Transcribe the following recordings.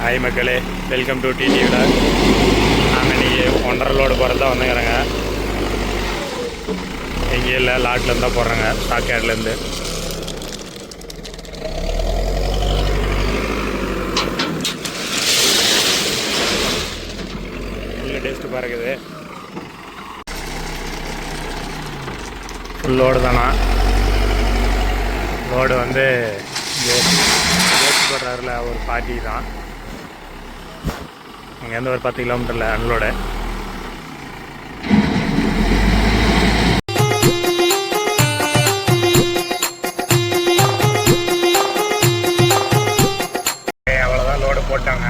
Hi மக்களே, welcome to DD vlog. நாங்கள் இன்றைக்கி 1.5 லோடு போகிறதா வந்துக்கிறேங்க. எங்கேயும் இல்லை, லாட்லேருந்து தான் போடுறேங்க, ஸ்டாக் யார்ட்லேருந்து. ஃபுல்லு டேஸ்ட்டு பறக்குது. ஃபுல் லோடு தானா. லோடு வந்து போடுறாருல ஒரு பாட்டி தான். இங்கேருந்து ஒரு 10 கிலோமீட்டரில் அன்லோடு. அவ்வளோதான் லோடு போட்டாங்க.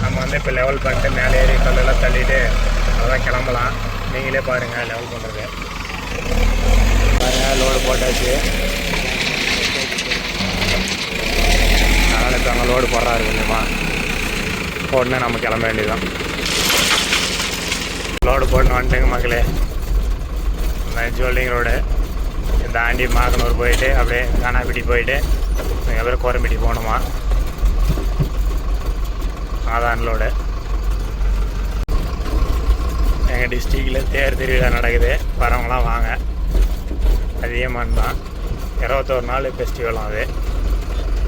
நம்ம வந்து இப்போ லெவல் பண்ணிட்டு மேலே ஏறி கல்லெல்லாம் தள்ளிட்டு அவ்வளோதான் கிளம்பலாம். நீங்களே பாருங்கள் லெவல் பண்ணுறது. பாருங்கள் லோடு போட்டாச்சு. அதனால் இப்போ அங்கே லோடு போடுறாரு கொஞ்சமா. போட்டுன்னு நம்ம கிளம்ப வேண்டியதுதான். லோடு போட்டுன்னு வந்துட்டுங்க மக்களே. ஜோல்டிங் ரோடு தாண்டி மாக்கனூர் போயிட்டு அப்படியே கானாப்பிட்டி போயிட்டு அதுக்கப்புறம் கோரம்பட்டி போகணுமா. அதான் லோடு. எங்கள் டிஸ்ட்ரிக்டில் தேர் திருவிழா நடக்குது, வரவங்களாம் வாங்க. அதிகமாக தான் 21 நாள் ஃபெஸ்டிவலும். அது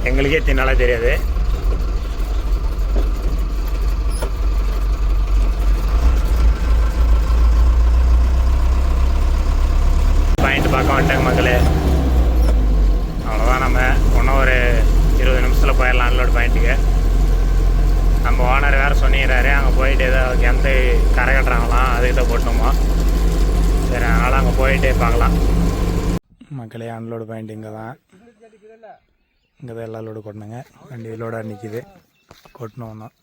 எங்களுக்கே தின்னால தெரியாது. பாயிண்ட் பார்க்க வந்துட்டாங்க மக்களே. அவ்வளோதான். நம்ம இன்னும் ஒரு 20 நிமிஷத்தில் போயிடலாம் அன்லோட் பாயிண்ட்டுக்கு. நம்ம ஓனர் வேறு சொன்னிக்கிறாரு, அங்கே போயிட்டு ஏதோ கிணத்து கரை கட்டுறாங்களாம், அதுக்கு தான் போட்டோமா. சரி, அதனால் அங்கே போயிட்டே பார்க்கலாம். மக்களே, அன்லோடு பாயிண்ட் இங்கே தான். இங்கே தான் எல்லா லோடு கொட்டினுங்க. வண்டி லோடாக நிற்கிது, கொட்டணும் தான்.